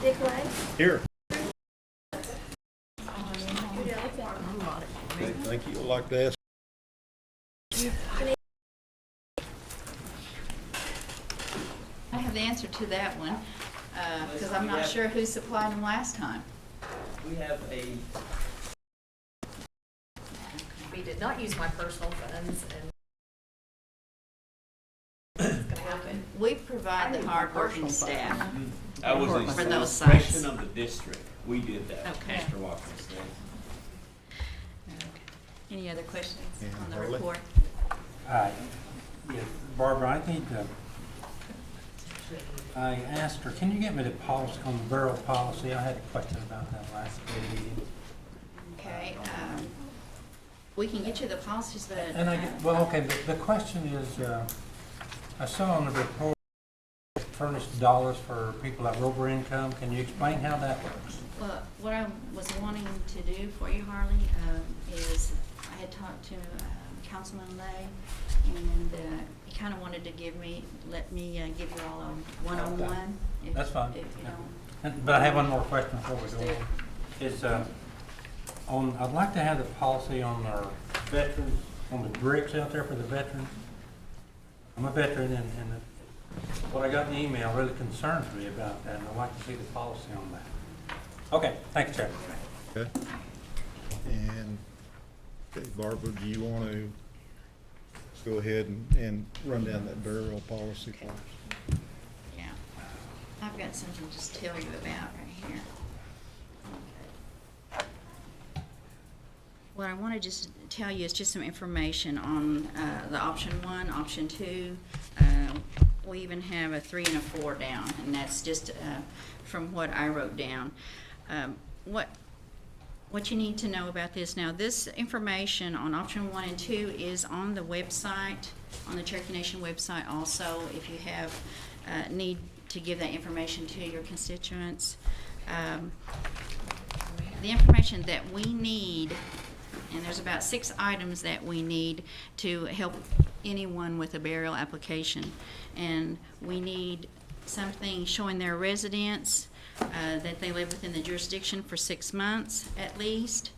Dick Lang. Here. Udell. Okay, thank you. I'd like to ask. I have the answer to that one, because I'm not sure who supplied them last time. We have a, We did not use my personal funds, and it's gonna happen. We provide the hardworking staff. that was For a those sites. section of the district. We did that, Okay. Mr. Watkins said. Okay. Any other questions Yeah, on the Harley? report? Yes, Barbara, I need to, I asked her, can you get me the policy on the borough policy? I had a question about that last meeting. Okay, we can get you the policies, but. And I get, well, okay, the question is, I saw on the report furnished dollars for people that have over income. Can you explain how that works? Well, what I was wanting to do for you, Harley, is I had talked to Councilman Lay, and he kind of wanted to let me give you all a one-on-one. if- That's fine. If you Yeah. don't. But I have one more question before we go on. Is, I'd like to have the policy on our veterans, on the bricks out there for the veterans. I'm a veteran, and what I got in the email really concerns me about that, and I'd like to see the policy on that. Okay, thank you, Chair. Okay. And, okay, Barbara, do you want to go ahead and run down that burial policy for us? Yeah, I've got something to just tell you about right here. What I want to just tell you is just some information on the option 1, option 2. We even have a 3 and a 4 down, and that's just from what I wrote down. What you need to know about this now, this information on option 1 and 2 is on the website, on the Cherokee Nation website also, if you have need to give that information to your constituents. The information that we need, and there's about 6 items that we need to help anyone with a burial application. And we need something showing their residence, that they live within the jurisdiction for 6 months at least,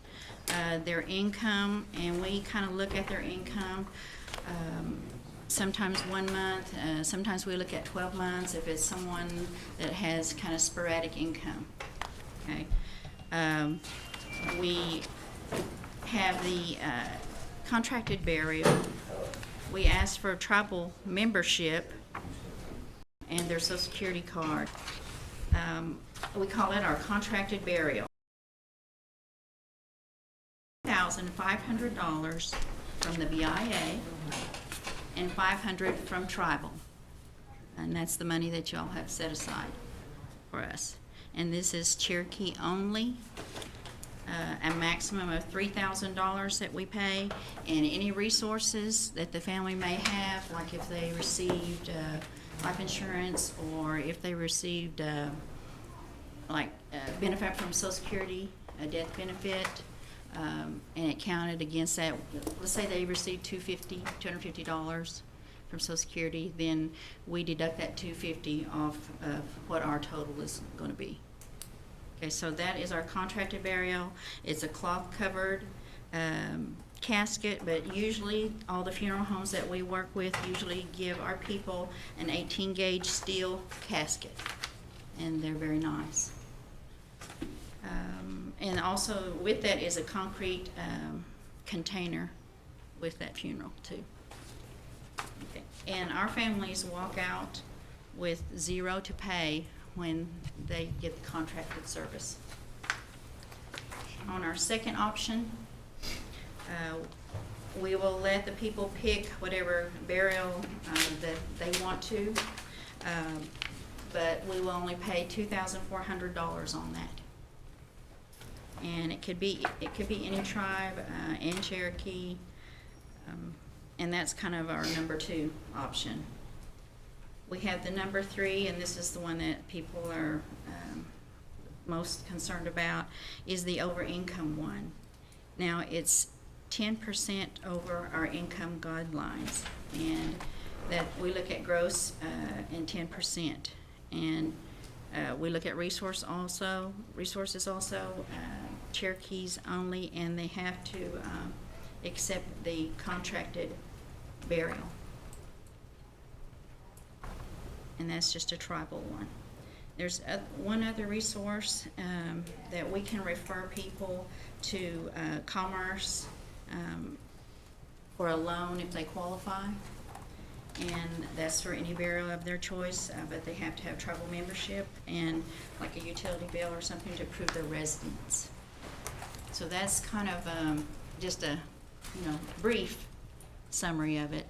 their income, and we kind of look at their income, sometimes 1 month, sometimes we look at 12 months if it's someone that has kind of sporadic income. Okay. We have the contracted burial. We ask for tribal membership and their Social Security card. We call it our contracted burial. $1,500 from the BIA and $500 from tribal. And that's the money that y'all have set aside for us. And this is Cherokee only. A maximum of $3,000 that we pay, and any resources that the family may have, like if they received life insurance, or if they received benefit from Social Security, a death benefit, and it counted against that. Let's say they received $250 from Social Security, then we deduct that $250 off of what our total is going to be. Okay, so that is our contracted burial. It's a cloth-covered casket, but usually all the funeral homes that we work with usually give our people an 18-gauge steel casket, and they're very nice. And also with that is a concrete container with that funeral too. Okay. And our families walk out with zero to pay when they get the contracted service. On our second option, we will let the people pick whatever burial that they want to, but we will only pay $2,400 on that. And it could be any tribe in Cherokee, and that's kind of our number 2 option. We have the number 3, and this is the one that people are most concerned about, is the over income one. Now it's 10% over our income guidelines, and that we look at gross and 10%. And We look at resources also, Cherokees only, and they have to accept the contracted burial. And that's just a tribal one. There's one other resource that we can refer people to Commerce for a loan if they qualify. And that's for any burial of their choice, but they have to have tribal membership and like a utility bill or something to prove their residence. So that's kind of just a, brief summary of it.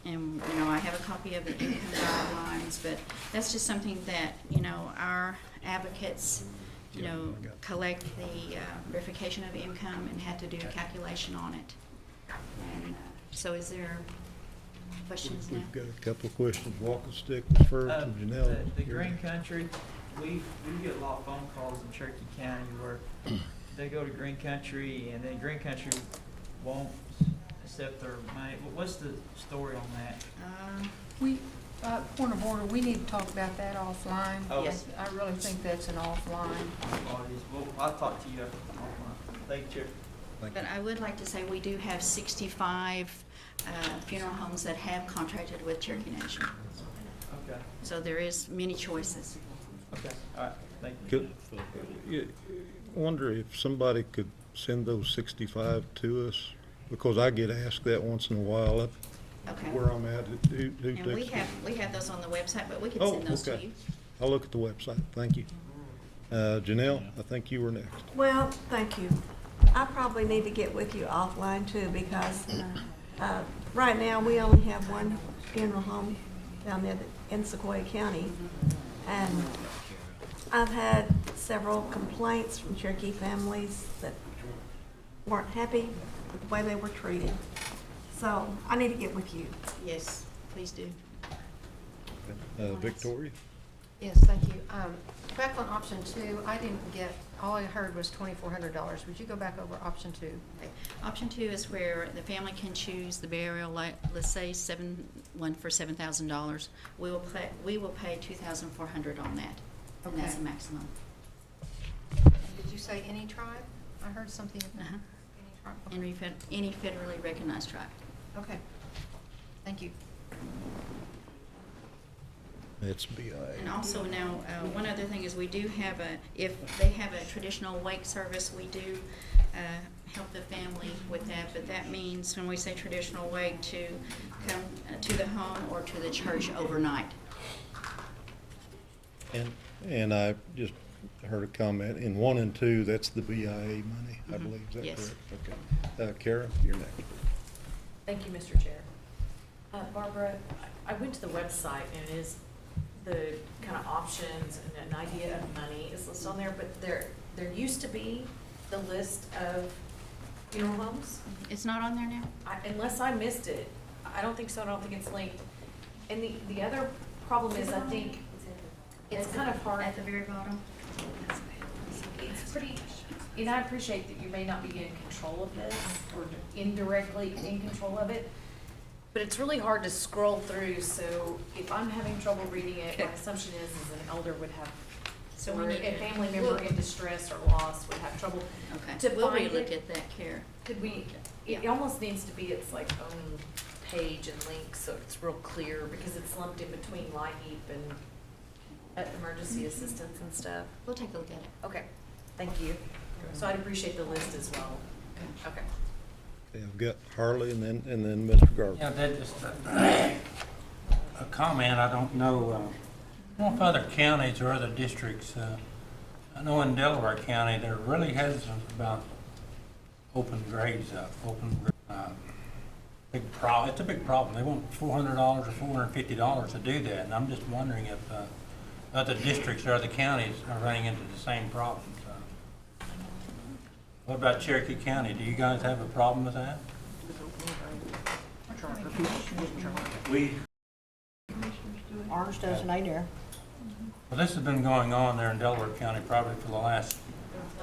And, I have a copy of the income guidelines, but that's just something that, our advocates, collect the verification of income and have to do a calculation on it. And so is there questions now? We've got a couple of questions. Walking Stick was first, and Janelle. The Green Country, we get a lot of phone calls in Cherokee County where they go to Green Country and then Green Country won't accept their money. What's the story on that? We, point of order, we need to talk about that offline. Oh. Yes. I really think that's an offline. Well, I'll talk to you after offline. Thank you. But I would like to say we do have 65 funeral homes that have contracted with Cherokee Nation. Okay, So there is many choices. okay, all right, thank you. Could, wonder if somebody could send those 65 to us, because I get asked that once in a while, Okay. where I'm at, who And we texts me? we have those on the website, but we can Oh, send those to okay. you. I'll look at the website, thank you. Janelle, I think you were next. Well, thank you. I probably need to get with you offline too, because right now, we only have one funeral home down there in Sequoia County. And I've had several complaints from Cherokee families that weren't happy with the way they were treated. So I need to get with you. Yes, please do. Victoria? Yes, thank you. Back on option 2, I didn't get, all I heard was $2,400. Would you go back over option 2? Okay. Option 2 is where the family can choose the burial, like, let's say one for $7,000. We will pay $2,400 on that, and that's the Okay. maximum. Did you say any tribe? I heard something. Uh-huh. Any tribe? Any federally recognized tribe. Okay. Thank you. It's BIA. And also now, one other thing is we do have if they have a traditional wake service, we do help the family with that. But that means when we say traditional wake, to come to the home or to the church overnight. And I just heard a comment, in 1 and 2, that's the BIA money, I believe, is that Yes. correct? Okay. Kara, you're next. Thank you, Mr. Chair. Barbara, I went to the website and it is the kind of options and an idea of money is listed on there, but there used to be the list of funeral homes. It's not on there now? Unless I missed it, I don't think so, I don't think it's linked. And the other problem is, I think, it's kind of hard. At the very bottom? It's pretty, and I appreciate that you may not be in control of this or indirectly in control of it, but it's really hard to scroll through, so if I'm having trouble reading it, my assumption is an elder would have, So or we a need to- family member in distress or loss would have trouble. Okay. To We'll find relook it. at that, Kara. Could we, it almost needs to be its like own page and link, so it's real clear, because it's lumped in between LIHEAP and emergency assistance and stuff. We'll take a look at it. Okay, thank you. So I'd appreciate the list as well. Okay. Okay, I've got Harley and then Mr. Garber. Yeah, that just a comment. I don't know if other counties or other districts, I know in Delaware County, they're really hesitant about open graves up, it's a big problem. They want $400 or $450 to do that, and I'm just wondering if other districts or other counties are running into the same problems. What about Cherokee County? Do you guys have a problem with that? Ours doesn't either. Well, this has been going on there in Delaware County probably for the last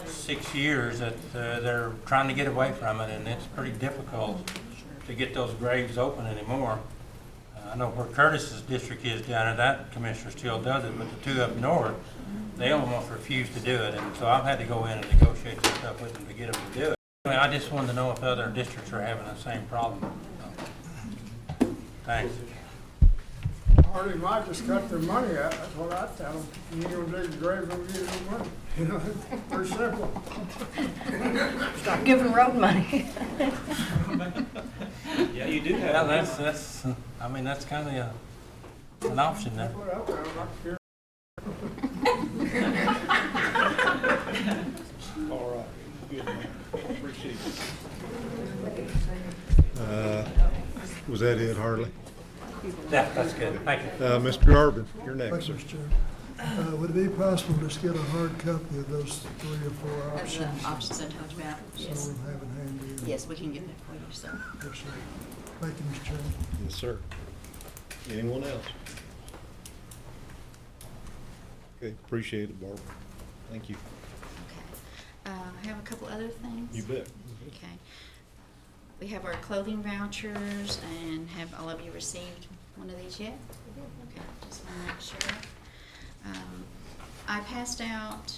6 years, that they're trying to get away from it, and it's pretty difficult to get those graves open anymore. I know where Curtis's district is down there, that commissioner still does it, but the two up north, they almost refuse to do it, and so I've had to go in and negotiate some stuff with them to get them to do it. I mean, I just wanted to know if other districts are having the same problem. Thanks. Or they might just cut their money out, that's what I tell them. You ain't gonna dig a grave, don't get no money. You know, pretty simple. Start giving road money. Yeah, you do Yeah, have. that's, I mean, that's kind of an option there. Put out there, I'm not sure. All right. Good, man. Appreciate it. Was that it, Harley? Yeah, that's good. Thank you. Mr. Urban, you're next, sir. Thank you, Mr. Chair. Would it be possible to just get a hard copy of those 3 or 4 Of the options? options I talked about, So yes. we'll have it handy. Yes, we can get that for you, so. Yes, sir. Thank you, Mr. Chairman. Yes, sir. Anyone else? Okay, appreciate it, Barbara. Thank you. Okay. I have a couple other things. You bet. Okay. We have our clothing vouchers, and have all of you received one of these yet? Okay, just want to make sure. I passed out,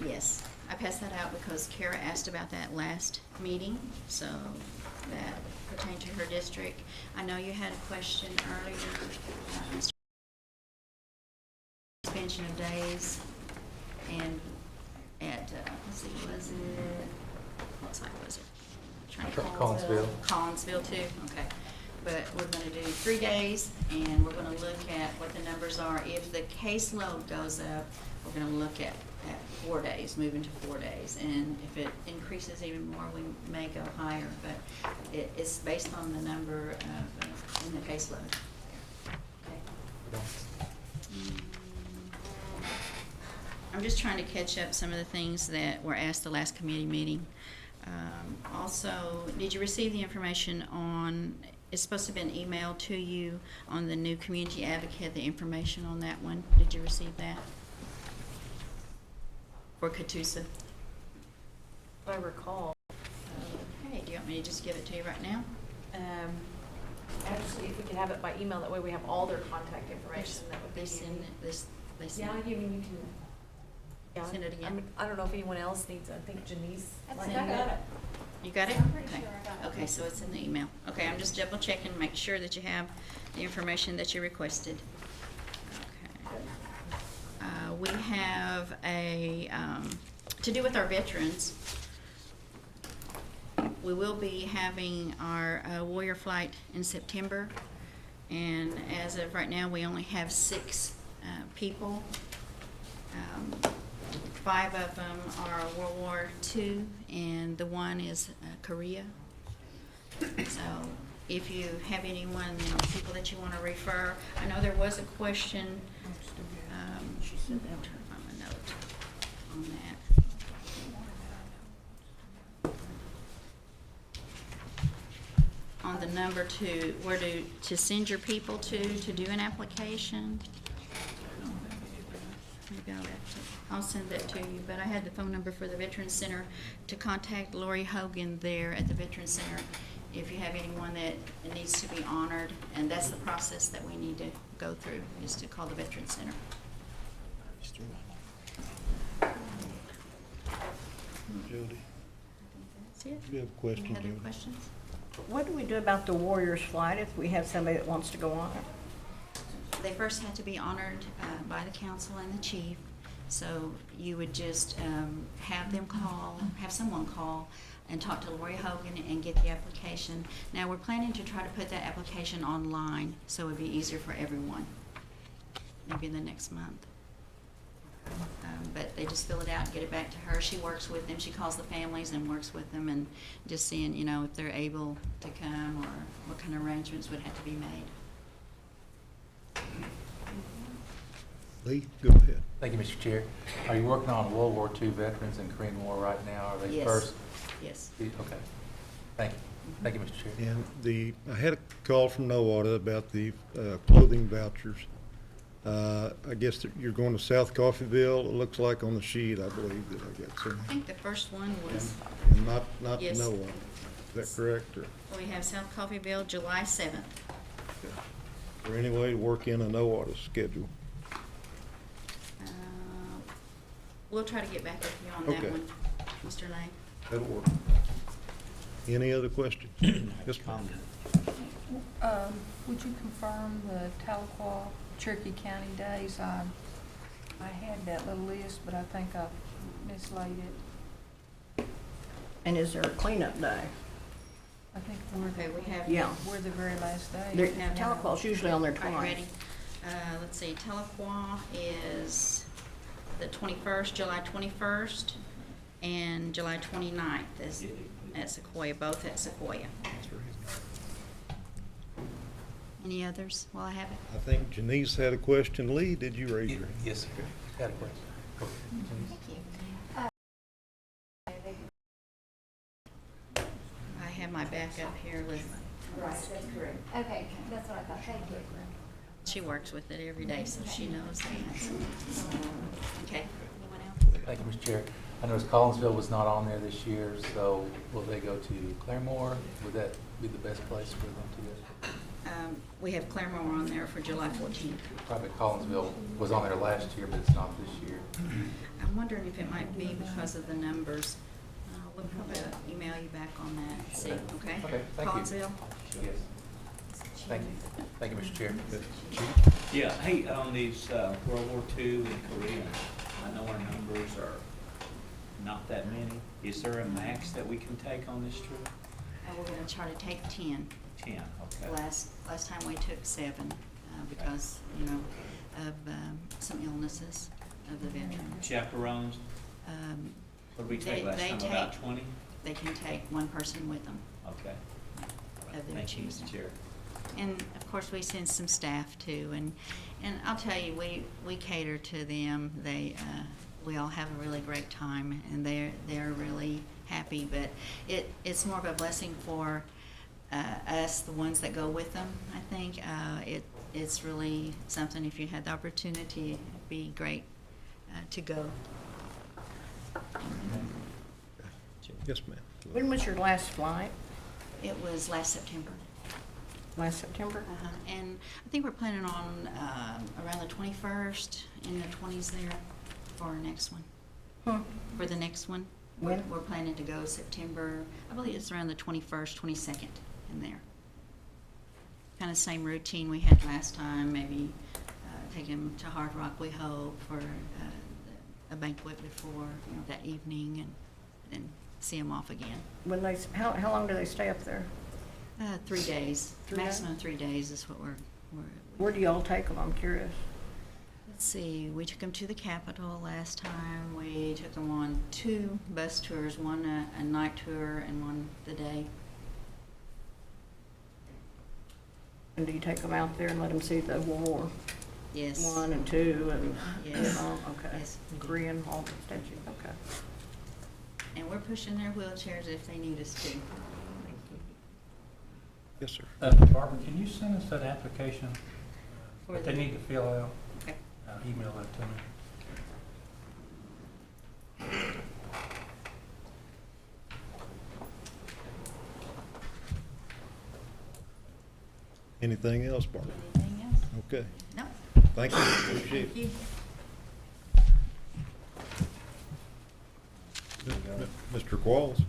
yes, I passed that out because Kara asked about that last meeting, so that pertained to her district. I know you had a question earlier, suspension of days, and at, let's see, was it, what site was it? Trying to Collinsville. Collinsville too, okay. But we're gonna do 3 days, and we're gonna look at what the numbers are. If the caseload goes up, we're gonna look at 4 days, moving to 4 days. And if it increases even more, we may go higher, but it's based on the number of, in the caseload. Okay. I'm just trying to catch up some of the things that were asked the last committee meeting. Also, did you receive the information on, it's supposed to have been emailed to you on the new community advocate, the information on that one? Did you receive that? For Catoosa? If I recall, Okay, do you want me to just give it to you right now? actually, if we could have it by email, that way we have all their contact information, that would be They send handy. it, they send Yeah, it. you mean, you can. Yeah, Send it I again. mean, I don't know if anyone else needs, I think Janice. I might think I need got it. You got it? I'm pretty Okay. sure I got it. Okay, so it's in the email. Okay, I'm just double checking, make sure that you have the information that you requested. Okay. We have a, to do with our veterans, we will be having our Warrior Flight in September. And as of right now, we only have 6 people. 5 of them are World War II, and the one is Korea. So if you have anyone, people that you want to refer, I know there was a question. She said that. Trying to find my note on that. On the number where to send your people to do an application. Maybe I'll send that to you, but I had the phone number for the Veterans Center to contact Lori Hogan there at the Veterans Center if you have anyone that needs to be honored, and that's the process that we need to go through, is to call the Veterans Center. Jody, That's it. you have a question, Any other Jody? questions? What do we do about the Warriors flight if we have somebody that wants to go on it? They first had to be honored by the council and the chief, so you would just have someone call and talk to Lori Hogan and get the application. Now, we're planning to try to put that application online, so it'd be easier for everyone, maybe in the next month. But they just fill it out and get it back to her. She works with them. She calls the families and works with them, and just seeing, if they're able to come or what kind of arrangements would have to be made. Lee, go ahead. Thank you, Mr. Chair. Are you working on World War II veterans and Korean War right now? Are they Yes. first? Yes. Okay. Thank you. Thank you, Mr. Chair. And I had a call from NOATA about the clothing vouchers. I guess that you're going to South Coffeyville, it looks like on the sheet, I believe that I got I some. think the first one was, And not Yes. NOATA. Is that correct, or We have South Coffeyville, July 7th. is there any way to work in a no audit schedule? Uh, We'll try to get back with you on that Okay. one, Mr. Lane. That'll work. Any other questions? Yes, ma'am. Would you confirm the Tahlequah, Cherokee County days? I had that little list, but I think I mislaid it. And is there a cleanup day? I think we're Okay, we have. Yeah. we're the very last day. There- Yeah. Tahlequah's usually on there Are you twice. ready? Let's see, Tahlequah is the 21st, July 21st, and July 29th is at Sequoia, both at Sequoia. Any others while I have it? I think Janice had a question. Lee, did you raise your hand? Yes, sir. Got a question. Go ahead. Thank you. I have my backup here with, Okay, that's what I thought, thank you. she works with it every day, so she knows that. Okay, anyone else? Thank you, Mr. Chair. I noticed Collinsville was not on there this year, so will they go to Claremore? Would that be the best place for them to go? We have Claremore on there for July 14th. Probably Collinsville was on there last year, but it's not this year. I'm wondering if it might be because of the numbers. We'll probably email you back on that, see, okay? Okay, thank you. Collinsville? Yes. Thank you. Thank you, Mr. Chair. Yeah, hey, on these World War II and Korean, I know our numbers are not that many. Is there a max that we can take on this trip? We're gonna try to take 10. 10, okay. Last time we took 7, because, you know, of some illnesses of the veterans. Chaperones, what did we take last time, about 20? They can take one person with them Okay. of their Thank you, choosing. Mr. Chair. And of course, we send some staff too, and I'll tell you, we cater to them. We all have a really great time, and they're really happy. But it's more of a blessing for us, the ones that go with them. I think it's really something. If you had the opportunity, it'd be great to go. Yes, ma'am. When was your last flight? It was last September. Last September? And I think we're planning on around the 21st, in the 20s there, for our next one. For the next one. When? We're planning to go September, I believe it's around the 21st, 22nd in there. Kind of same routine we had last time, maybe take them to Hard Rock, we hope, for a banquet before, you know, that evening, and then see them off again. How long do they stay up there? 3 days. 3 days? Maximum 3 days is what we're Where do y'all take them? I'm curious. Let's see, we took them to the Capitol last time. We took them on 2 bus tours, one a night tour and one the day. And do you take them out there and let them see the World War Yes. I and II and Yes. Vietnam? Okay. Yes. Korean, all the statues, okay. And we're pushing their wheelchairs if they need us to. Yes, sir. Barbara, can you send us that application For that they the- need to fill out? Okay. Email that to me. Anything else, Barbara? Anything else? Okay. No. Thank you. Appreciate Thank it. you. Mr. Qualls?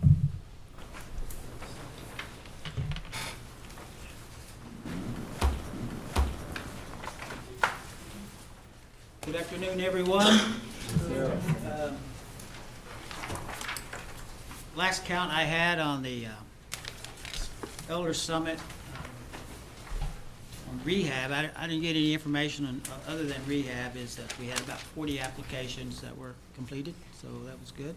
Good afternoon, everyone. Last count I had on the Elder Summit on rehab, I didn't get any information on, other than rehab, is that we had about 40 applications that were completed, so that was good.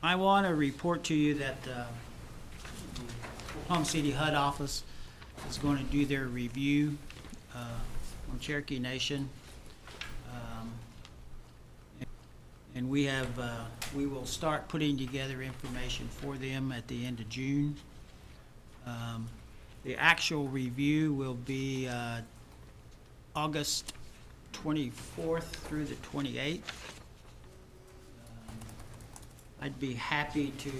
I want to report to you that the Oklahoma City HUD office is going to do their review on Cherokee Nation. And we will start putting together information for them at the end of June. The actual review will be August 24th through the 28th. I'd be happy to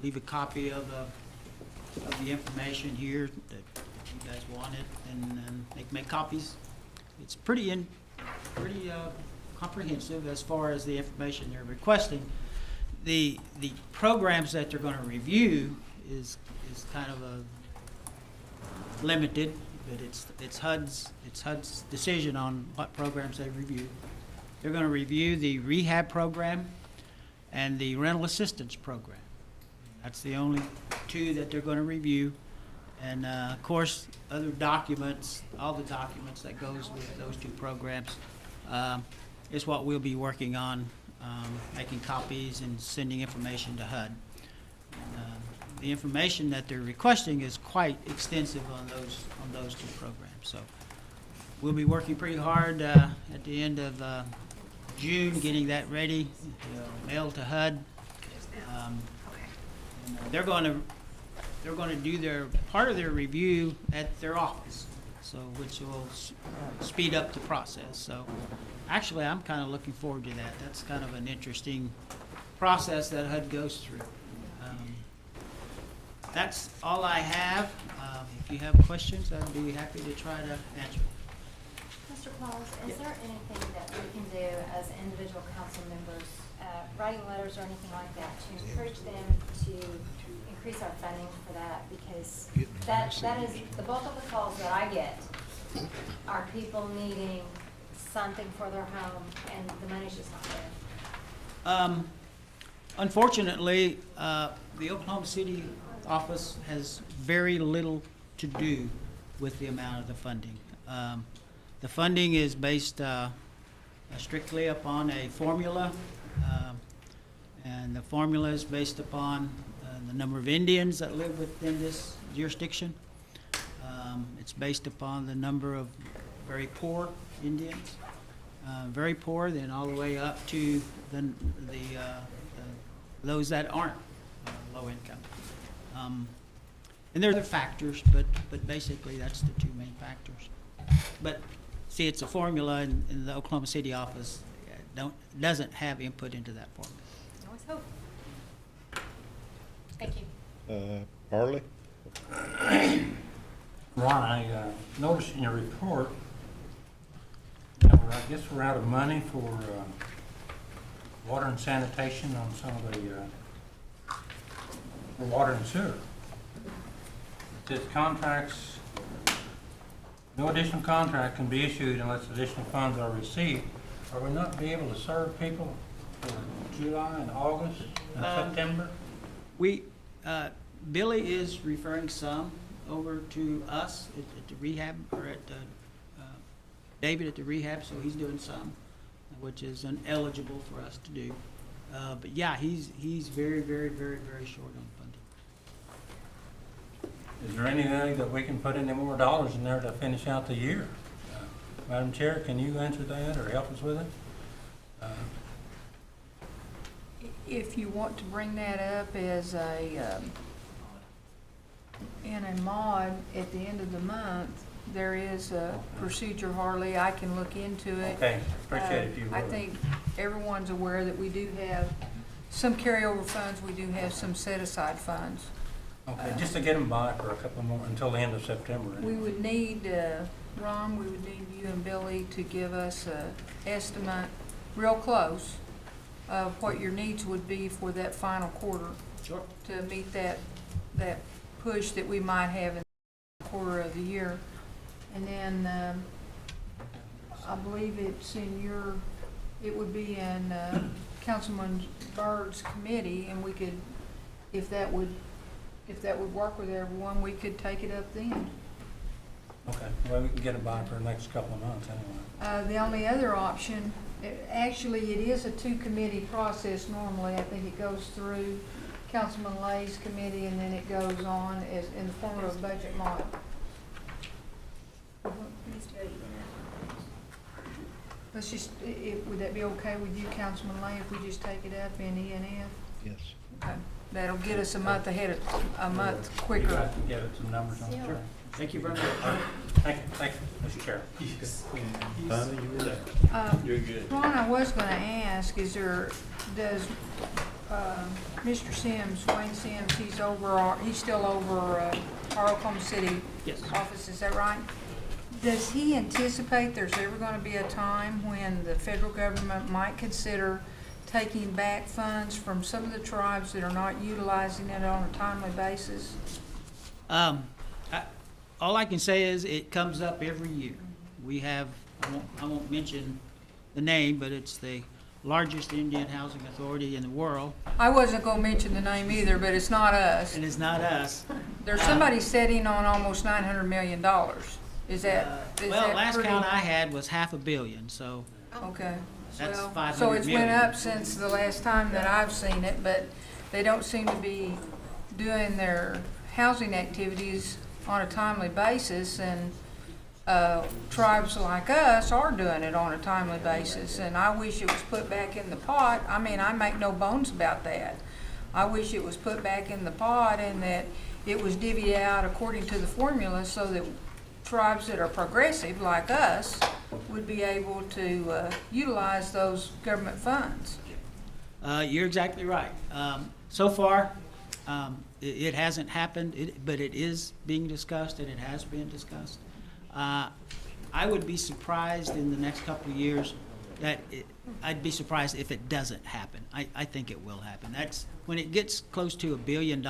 leave a copy of the information here that if you guys want it, and make copies. It's pretty comprehensive as far as the information they're requesting. The programs that they're gonna review is kind of a limited, but it's HUD's decision on what programs they review. They're gonna review the rehab program and the rental assistance program. That's the only two that they're gonna review. And, of course, other documents, all the documents that goes with those two programs, is what we'll be working on, making copies and sending information to HUD. The information that they're requesting is quite extensive on those two programs. So we'll be working pretty hard at the end of June, getting that ready, mailed to HUD. They're going to do their part of their review at their office, so which will speed up the process. So actually, I'm kind of looking forward to that. That's kind of an interesting process that HUD goes through. That's all I have. If you have questions, I'd be happy to try to answer. Mr. Claus, is there anything that we can do as individual council members, writing letters or anything like that, to encourage them to increase our funding for that? Because that is, the bulk of the calls that I get are people needing something for their home, and the money's just not there. Unfortunately, the Oklahoma City office has very little to do with the amount of the funding. The funding is based strictly upon a formula, and the formula is based upon the number of Indians that live within this jurisdiction. It's based upon the number of very poor Indians, very poor, then all the way up to those that aren't low income. And there are other factors, but basically that's the two main factors. But see, it's a formula, and the Oklahoma City office doesn't have input into that formula. I always hope. Thank you. Harley? Ron, I noticed in your report, I guess we're out of money for water and sanitation on some of the for water and sewer. It says contracts, no additional contract can be issued unless additional funds are received. Are we not be able to serve people for July and August and September? Billy is referring some over to us at the rehab, or at David at the rehab, so he's doing some, which is ineligible for us to do. But yeah, he's very, very, very, very short on funding. Is there anything that we can put any more dollars in there to finish out the year? Madam Chair, can you answer that or help us with it? If you want to bring that up as in a mod at the end of the month, there is a procedure, Harley. I can look into it. Okay, appreciate it if you would. I think everyone's aware that we do have some carryover funds. We do have some set-aside funds. Okay, just to get them by for a couple more, until the end of September. We would need, Ron, we would need you and Billy to give us an estimate, real close, of what your needs would be for that final quarter. Sure. To meet that push that we might have in the quarter of the year. And then, I believe it's in it would be in Councilman Byrd's committee, and we could, if that would work with everyone, we could take it up then. Okay, well, we can get it by for the next couple of months anyway. The only other option, actually, it is a two-committee process normally. I think it goes through Councilman Lay's committee, and then it goes on as in the form of a budget model. Let's just, would that be okay with you, Councilman Lay, if we just take it up in E and F? Yes. Okay. That'll get us a month ahead a month You quicker. guys can get it some numbers on it. Sure. Thank you very much. Thank you, Mr. Chair. Finally, you were there. You're good. Ron, I was gonna ask, does Mr. Sims, Wayne Sims, he's still over our Oklahoma City Yes. office, is that right? Does he anticipate there's ever gonna be a time when the federal government might consider taking back funds from some of the tribes that are not utilizing it on a timely basis? All I can say is it comes up every year. We have, I won't mention the name, but it's the largest Indian housing authority in the world, I wasn't gonna mention the name either, but it's not us. and it's not us. There's somebody sitting on almost $900 million. Is that Well, last pretty- count I had was $500 million, so Okay. that's Well, 500 so it's million. went up since the last time that I've seen it, but they don't seem to be doing their housing activities on a timely basis, and tribes like us are doing it on a timely basis, and I wish it was put back in the pot. I mean, I make no bones about that. I wish it was put back in the pot and that it was divvied out according to the formula so that tribes that are progressive like us would be able to utilize those government funds. You're exactly right. So far, it hasn't happened, but it is being discussed, and it has been discussed. I would be surprised in the next couple of years I'd be surprised if it doesn't happen. I think it will happen. When it gets close to $1 billion,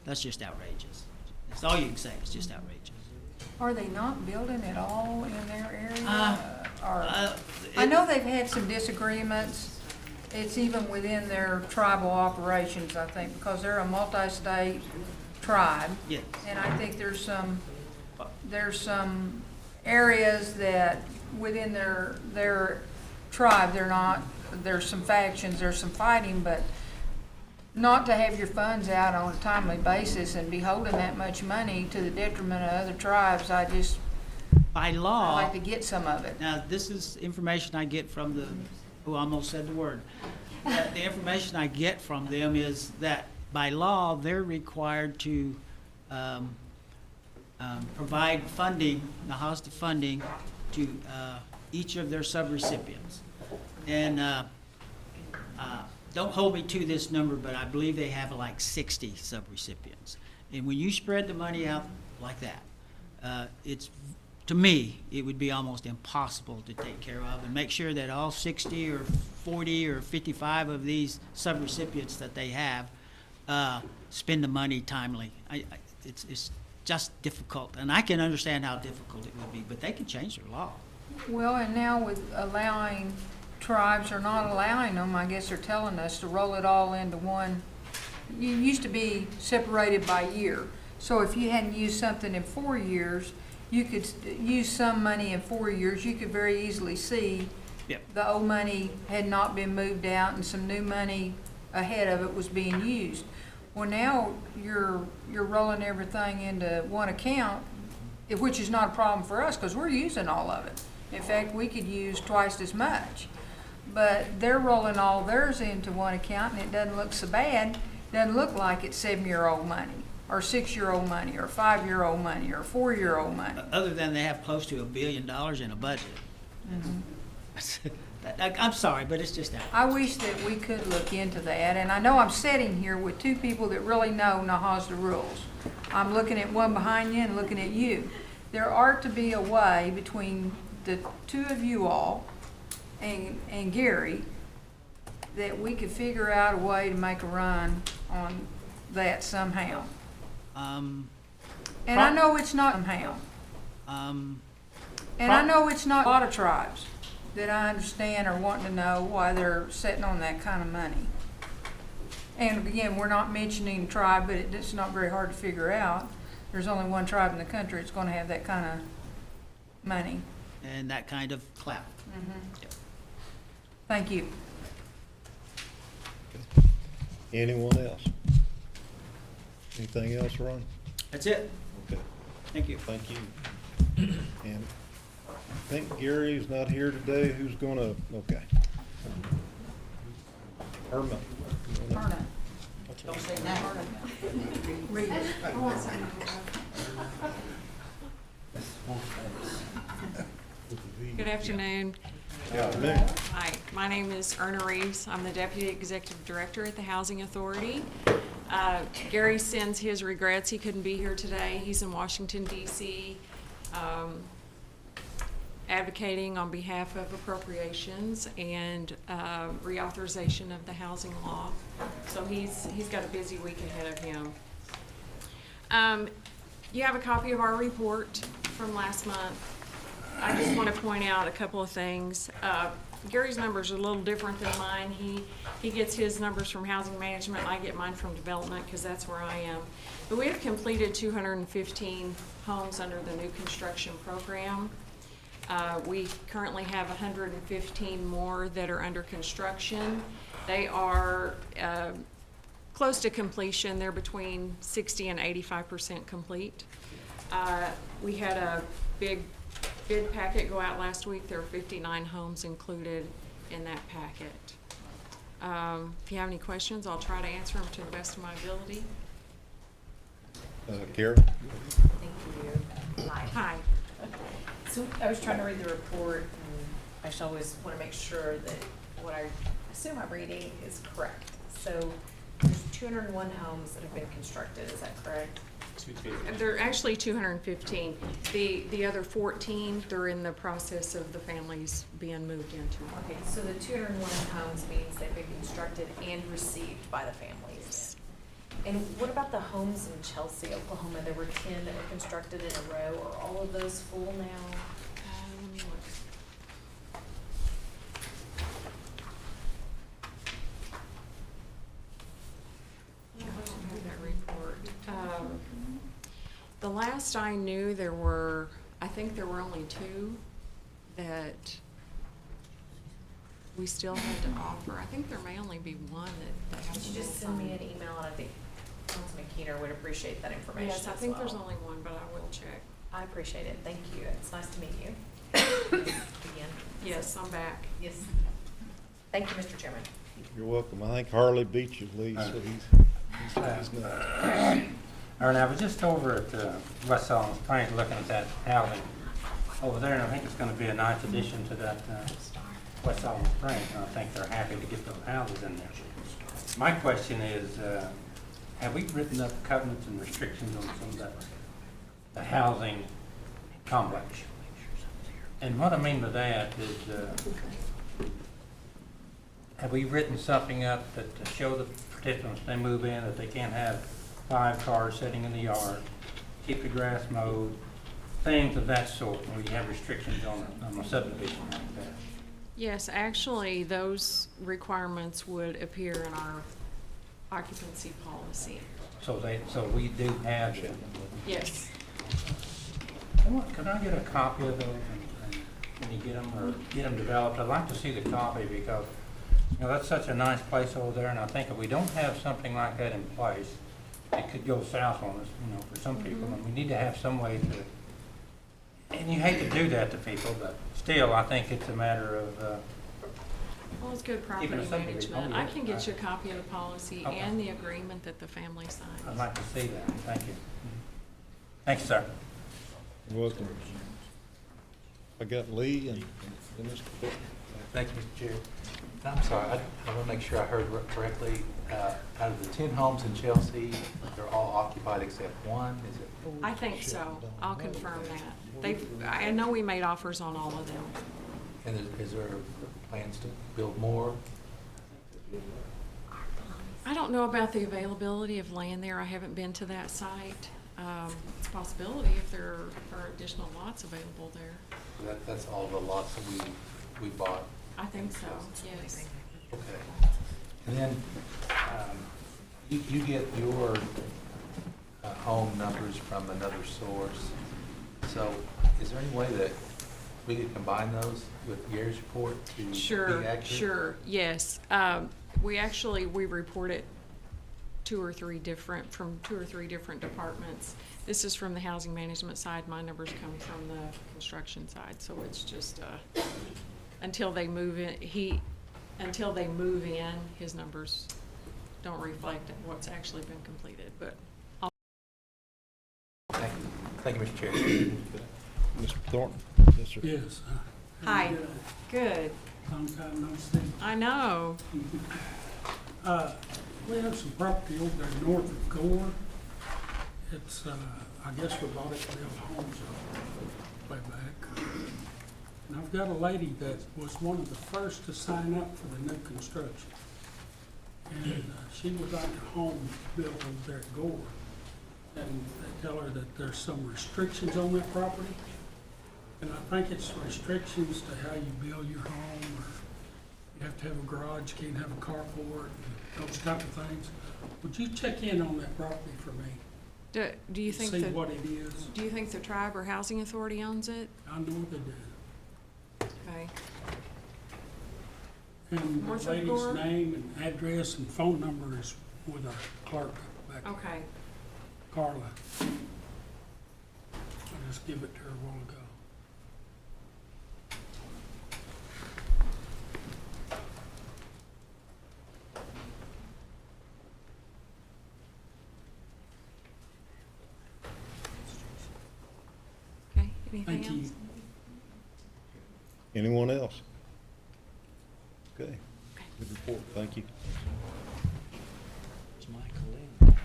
that's just outrageous. That's all you can say, it's just outrageous. Are they not building at all in their area? I know they've had some disagreements. It's even within their tribal operations, I think, because they're a multi-state tribe. Yes. And I think there's some areas that within their tribe, there's some factions, there's some fighting, but not to have your funds out on a timely basis and be holding that much money to the detriment of other tribes, By law, I'd like to get some of it. now this is information I get from I almost said the word. The information I get from them is that by law, they're required to provide funding, NAHASTA funding, to each of their subrecipients. And don't hold me to this number, but I believe they have like 60 subrecipients. And when you spread the money out like that, to me, it would be almost impossible to take care of and make sure that all 60 or 40 or 55 of these subrecipients that they have spend the money timely. It's just difficult, and I can understand how difficult it would be, but they can change their law. Well, and now with allowing tribes or not allowing them, I guess they're telling us to roll it all into one. You used to be separated by year. So if you hadn't used something in 4 years, you could use some money in 4 years. You could very easily see the old money had not been moved out and some new money ahead of it was being used. Well, now you're rolling everything into one account, which is not a problem for us because we're using all of it. In fact, we could use twice as much. But they're rolling all theirs into one account, and it doesn't look so bad. Doesn't look like it's 7-year-old money, or 6-year-old money, or 5-year-old money, or 4-year-old money. Other than they have close to $1 billion in a budget. Mhm. I'm sorry, but it's just that. I wish that we could look into that, and I know I'm sitting here with two people that really know NAHASDA rules. I'm looking at one behind you and looking at you. There ought to be a way between the two of you all and Gary that we could figure out a way to make a run on that somehow. And I know it's not somehow. And I know it's not a lot of tribes that I understand are wanting to know why they're sitting on that kind of money. And again, we're not mentioning tribe, but it's not very hard to figure out. There's only one tribe in the country that's going to have that kind of money. And that kind of clout. Yep. Thank you. Anyone else? Anything else, Ron? That's it. Okay, Thank you. thank you. And I think Gary's not here today. Who's gonna, okay. Irma. Myrna. Don't say that. Read it. Good afternoon. Afternoon. Hi, my name is Erna Reeves. I'm the Deputy Executive Director at the Housing Authority. Gary sends his regrets he couldn't be here today. He's in Washington, D.C., advocating on behalf of appropriations and reauthorization of the housing law. So he's got a busy week ahead of him. You have a copy of our report from last month. I just want to point out a couple of things. Gary's numbers are a little different than mine. He gets his numbers from housing management, I get mine from development because that's where I am. But we have completed 215 homes under the new construction program. We currently have 115 more that are under construction. They are close to completion. They're between 60 and 85% complete. We had a big bid packet go out last week. There were 59 homes included in that packet. If you have any questions, I'll try to answer them to the best of my ability. Kara? Thank you. Hi. Hi. So I was trying to read the report, and I should always want to make sure that what I assume I'm reading is correct. So there's 201 homes that have been constructed, is that correct? There are actually 215. The other 14, they're in the process of the families being moved into. Okay, so the 201 homes means they've been constructed and received by the families. And what about the homes in Chelsea, Oklahoma? There were 10 that were constructed in a row. Are all of those full now? Let me look. Yeah, I don't have that report. The last I knew, I think there were only 2 that we still had to offer. I think there may only be 1 that has. Could you just send me an email, and I think Councilman Keener would appreciate that information Yes, I as think well. there's only 1, but I will check. I appreciate it. Thank you. It's nice to meet you. Again. Yes, I'm back. Yes. Thank you, Mr. Chairman. You're welcome. I think Harley beat you, Lee, so he's not. All right, I was just over at West Solon Springs looking at that housing over there, and I think it's going to be a nice addition to that West Solon Springs, and I think they're happy to get those houses in there. My question is, have we written up covenants and restrictions on some of that, the housing complex? And what I mean by that is, have we written something up that to show the participants they move in that they can't have 5 cars sitting in the yard, keep the grass mowed, things of that sort, where you have restrictions on a subdivision like that? Yes, actually, those requirements would appear in our occupancy policy. So we do have them. Yes. Could I get a copy of those and when you get them, or get them developed? I'd like to see the copy because, you know, that's such a nice place over there, and I think if we don't have something like that in place, it could go south on us, you know, for some people, and we need to have some way to, and you hate to do that to people, but still, I think it's a matter of, Well, it's good property Even a subdivision. management. Oh, I yeah. can get you a copy of the policy Okay. and the agreement that the family signed. I'd like to see that. Thank you. Thanks, sir. You're welcome. I got Lee and Mr. Cook. Thank you, Mr. Chair. I'm sorry, I want to make sure I heard correctly. Out of the 10 homes in Chelsea, they're all occupied except one, is it? I think so. I'll confirm that. I know we made offers on all of them. And is there plans to build more? I don't know about the availability of land there. I haven't been to that site. It's a possibility if there are additional lots available there. That's all the lots that we bought. I think so, yes. Okay. And then you get your home numbers from another source. So is there any way that we could combine those with Gary's report to be accurate? Sure, yes. We report it from 2 or 3 different departments. This is from the housing management side. My numbers come from the construction side, so it's just until they move in, his numbers don't reflect what's actually been completed, but Thank you, Mr. Chair. Mr. Thornton? Yes, sir. Yes. Hi. Good. Long time no see. I know. We have some property over there north of Gore. It's, I guess we bought it to build homes on way back. And I've got a lady that was one of the first to sign up for the new construction. And she would like a home built over there at Gore. And they tell her that there's some restrictions on that property. And I think it's restrictions to how you build your home, or you have to have a garage, you can't have a carport, and those type of things. Would you check in on that property for me? Do you think See that, what it is? do you think the tribe or housing authority owns it? I know they do. Okay. And North the of lady's Gore? name and address and phone number is with our clerk back there, Okay. Carla. I just give it to her a while ago. Okay, anything Thank you. else? Anyone else? Okay, good report, thank you. It's Michael in.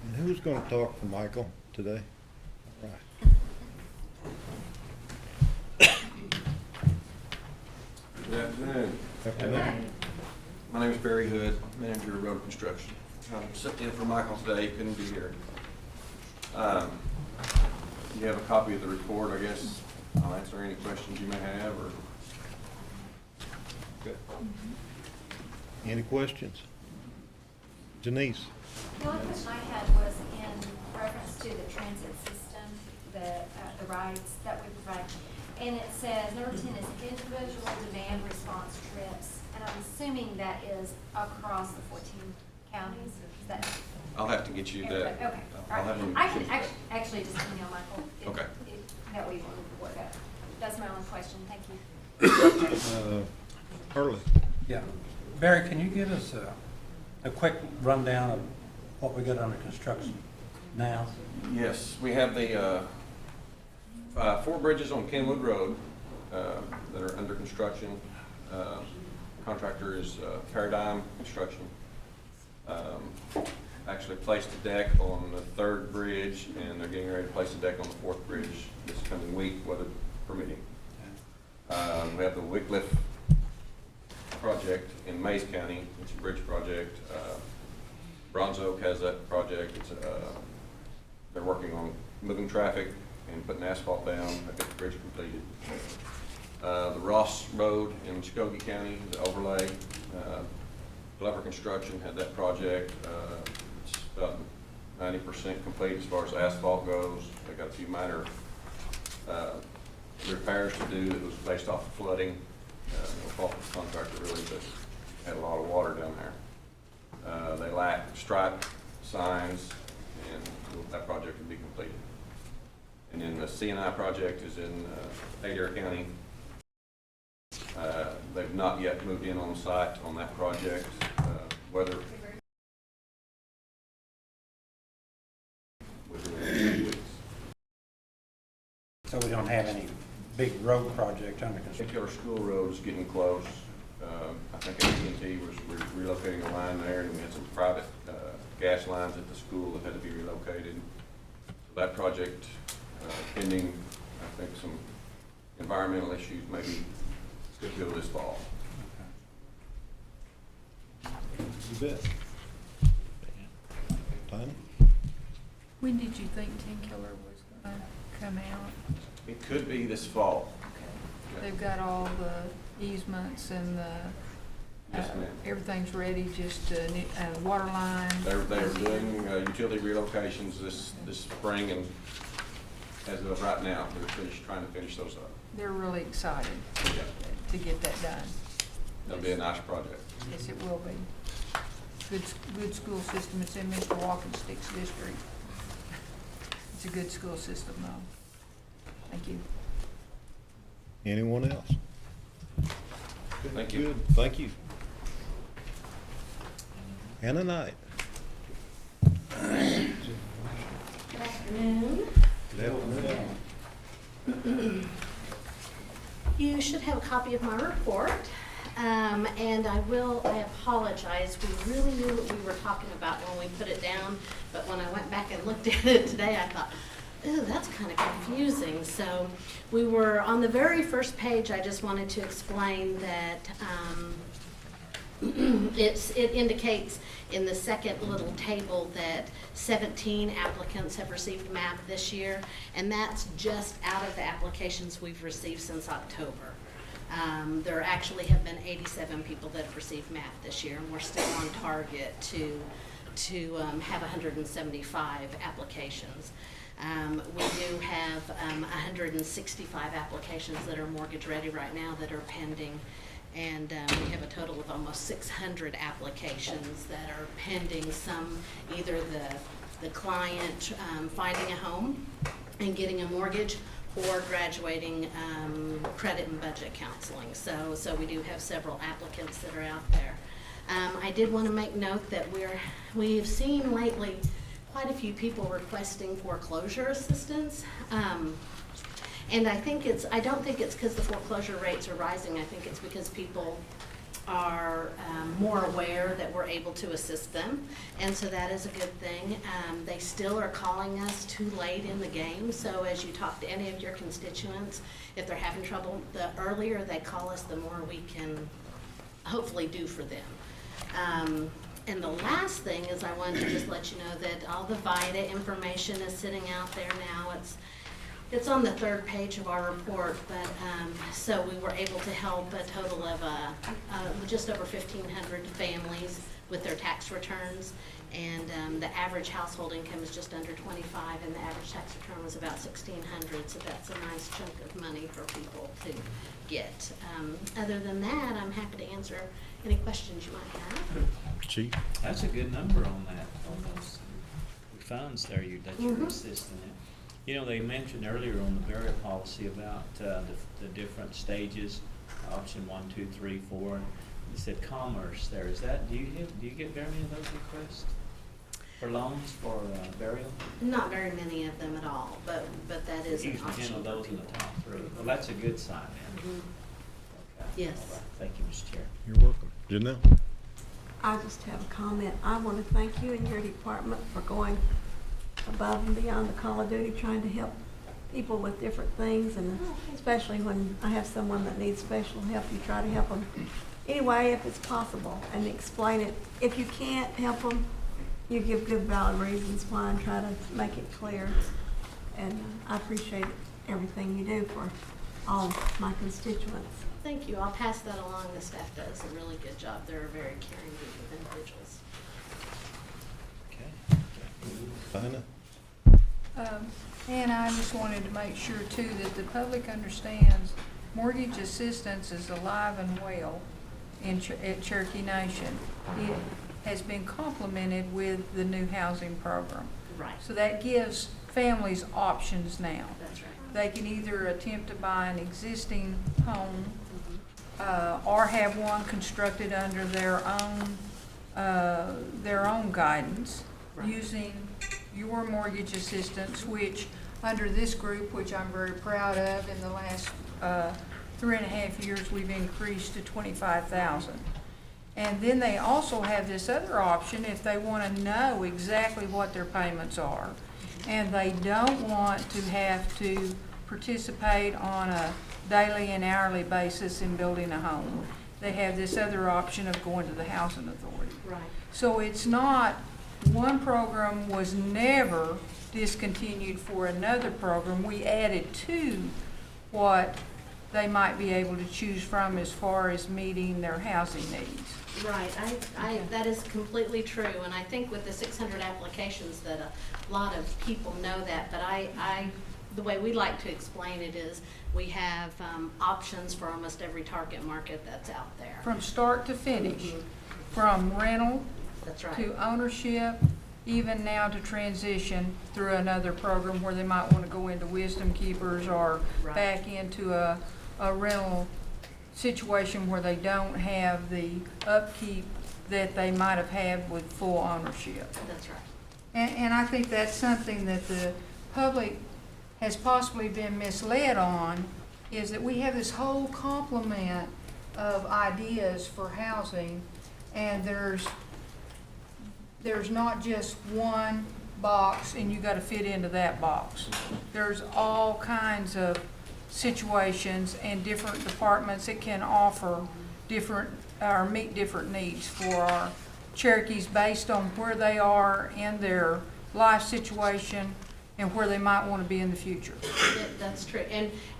And who's gonna talk for Michael today? All right. Good afternoon. Afternoon. My name is Barry Hood, manager of road construction. I'm sitting in for Michael today, he couldn't be here. You have a copy of the report, I guess. I'll answer any questions you may have, or. Good. Any questions? Janice? The only question I had was in reference to the transit system, the rides that we provide. And it says, number 10 is individual demand response trips. And I'm assuming that is across the 14 counties. Is that? I'll have to get you that. Okay, I'll all have right. him- I can actually just email Michael. Okay. That way you want to work out. That's my only question. Thank you. Hurley? Yeah. Barry, can you give us a quick rundown of what we got under construction now? Yes, we have the 4 bridges on Kenwood Road that are under construction. Contractor is Paradigm Construction. Actually placed a deck on the 3rd bridge, and they're getting ready to place a deck on the 4th bridge this coming week, weather permitting. We have the Wycliffe project in Mays County. It's a bridge project. Bronze Oak has that project. It's they're working on moving traffic and putting asphalt down to get the bridge completed. The Ross Road in Cherokee County, the overlay. Glover Construction had that project. It's about 90% complete as far as asphalt goes. They got a few minor repairs to do that was based off of flooding. No fault of the contractor really, but had a lot of water down there. They lack stripe signs, and that project will be completed. And then the CNI project is in Adair County. They've not yet moved in on site on that project. Whether within 2 weeks. So we don't have any big road project under construction? Killer School Road is getting close. I think AT&T was relocating a line there, and we had some private gas lines at the school that had to be relocated. That project pending, I think, some environmental issues, maybe could go this fall. You bet. Tanya? When did you think Killer was gonna come out? It could be this fall. They've got all the easements and the, Yes, ma'am. everything's ready, just water line. They're doing utility relocations this spring, and as of right now, they're trying to finish those up. They're really excited Yeah. to get that done. It'll be a nice project. Yes, it will be. Good school system. It's in Mr. Walkenstick's district. It's a good school system, though. Thank you. Anyone else? Thank you. Good, thank you. Hannah Knight? Good afternoon. Good afternoon. You should have a copy of my report. And I apologize, we really knew what we were talking about when we put it down, but when I went back and looked at it today, I thought, ooh, that's kind of confusing. So we were, on the very first page, I just wanted to explain that it indicates in the second little table that 17 applicants have received MAP this year, and that's just out of the applications we've received since October. There actually have been 87 people that have received MAP this year, and we're still on target to have 175 applications. We do have 165 applications that are mortgage ready right now that are pending, and we have a total of almost 600 applications that are pending, some either the client finding a home and getting a mortgage, or graduating credit and budget counseling. So we do have several applicants that are out there. I did want to make note that we've seen lately quite a few people requesting foreclosure assistance. And I don't think it's because the foreclosure rates are rising. I think it's because people are more aware that we're able to assist them, and so that is a good thing. They still are calling us too late in the game, so as you talk to any of your constituents, if they're having trouble, the earlier they call us, the more we can hopefully do for them. And the last thing is I wanted to just let you know that all the VITA information is sitting out there now. It's on the third page of our report, but so we were able to help a total of just over 1,500 families with their tax returns, and the average household income is just under 25, and the average tax return was about 1,600, so that's a nice chunk of money for people to get. Other than that, I'm happy to answer any questions you might have. Chief? That's a good number on that, on those funds there that you're assisting in. You know, they mentioned earlier on the burial policy about the different stages, option 1, 2, 3, 4. They said commerce there. Is that, do you get very many of those requests for loans for burial? Not very many of them at all, but that is an Usually option. handle those in the top 3. Well, that's a good sign then. Okay. Yes. All right. Thank you, Mr. Chair. You're welcome. Janelle? I just have a comment. I want to thank you and your department for going above and beyond the call of duty, trying to help people with different things, and especially when I have someone that needs special help, you try to help them anyway if it's possible and explain it. If you can't help them, you give good valid reasons why and try to make it clear. And I appreciate everything you do for all my constituents. Thank you. I'll pass that along. The staff does a really good job. They're a very caring group of individuals. Okay. Dinah? And I just wanted to make sure too that the public understands mortgage assistance is alive and well at Cherokee Nation. It has been complemented with the new housing program. Right. So that gives families options now. That's right. They can either attempt to buy an existing home or have one constructed under their own guidance, Right. using your mortgage assistance, which under this group, which I'm very proud of, in the last 3.5 years, we've increased to $25,000. And then they also have this other option if they want to know exactly what their payments are, and they don't want to have to participate on a daily and hourly basis in building a home. They have this other option of going to the housing authority. Right. So it's not, one program was never discontinued for another program. We added to what they might be able to choose from as far as meeting their housing needs. Right. That is completely true, and I think with the 600 applications that a lot of people know that, but the way we like to explain it is we have options for almost every target market that's out there. From start to finish, from rental That's right. to ownership, even now to transition through another program where they might want to go into Wisdom Keepers or Right. back into a rental situation where they don't have the upkeep that they might have had with full ownership. That's right. And I think that's something that the public has possibly been misled on is that we have this whole complement of ideas for housing, and there's not just one box and you gotta fit into that box. There's all kinds of situations and different departments that can offer different, or meet different needs for our Cherokees based on where they are in their life situation and where they might want to be in the future. Yeah, that's true.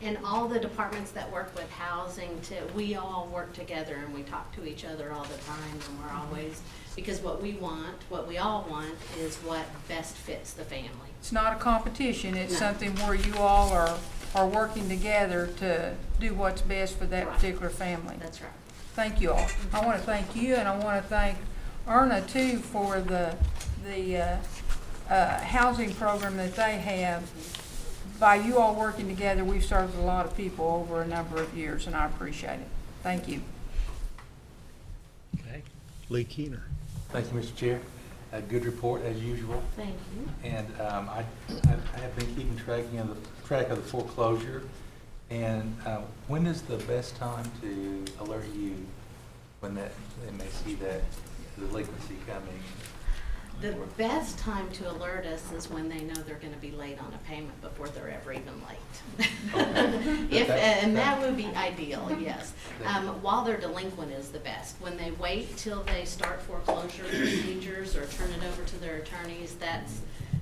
And all the departments that work with housing too, we all work together and we talk to each other all the time, and we're always, because what we all want is what best fits the family. It's not a competition, it's No. something where you all are working together to do what's best for that Right. particular family. That's right. Thank you all. I want to thank you, and I want to thank Erna too for the housing program that they have. By you all working together, we've served a lot of people over a number of years, and I appreciate it. Thank you. Okay. Lee Keener. Thank you, Mr. Chair. A good report as usual. Thank you. And I have been keeping track of the foreclosure. And when is the best time to alert you when they may see that delinquency coming? The best time to alert us is when they know they're gonna be late on a payment before they're ever even late. And that would be ideal, yes. While they're delinquent is the best. When they wait till they start foreclosure procedures or turn it over to their attorneys,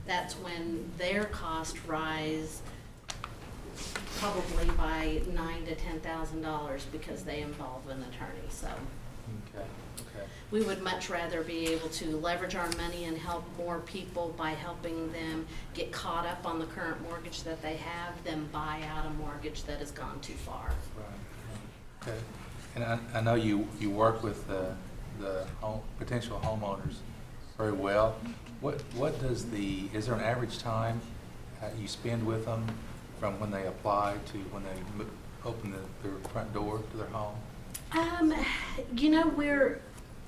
that's when their costs rise probably by $9,000 to $10,000 because they involve an attorney, so. Okay, okay. We would much rather be able to leverage our money and help more people by helping them get caught up on the current mortgage that they have than buy out a mortgage that has gone too far. Right. Okay. And I know you work with the potential homeowners very well. What does is there an average time you spend with them from when they apply to when they open their front door to their home? You know,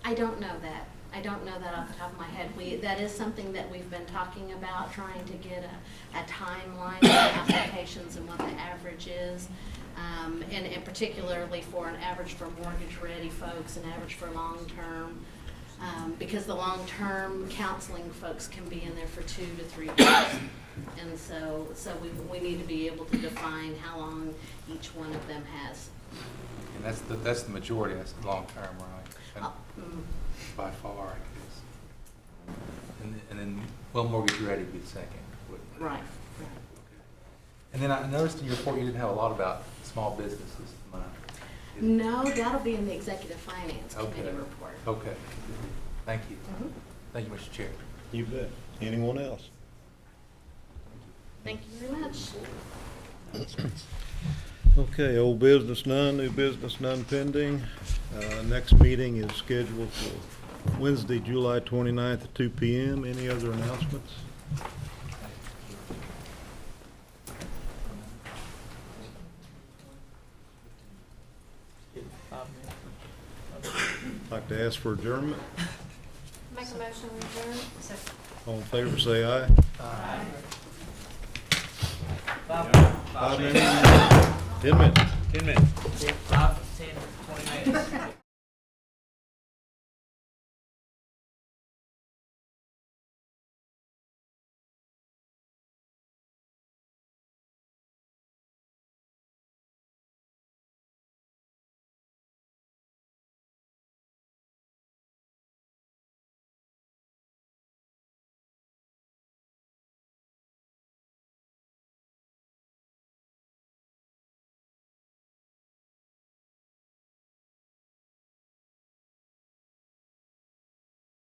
I don't know that. I don't know that off the top of my head. That is something that we've been talking about, trying to get a timeline of applications and what the average is. And particularly for an average for mortgage-ready folks, an average for long-term, because the long-term counseling folks can be in there for 2 to 3 weeks. And so we need to be able to define how long each one of them has. And that's the majority. That's the long term, right? By far, I guess. And then mortgage ready would be the second. Right. And then I noticed in your report you didn't have a lot about small businesses. No, that'll be in the executive finance committee Okay. report. Okay. Thank you. Thank you, Mr. Chair. You bet. Anyone else? Thank you very much. Okay, old business none, new business none pending. Next meeting is scheduled for Wednesday, July 29th at 2 p.m. Any other announcements? Like to ask for adjournment? Make a motion to adjourn. All in favor, say aye. Aye. 5 minutes? 10 minutes. 10 minutes. 5, 10, 20 minutes.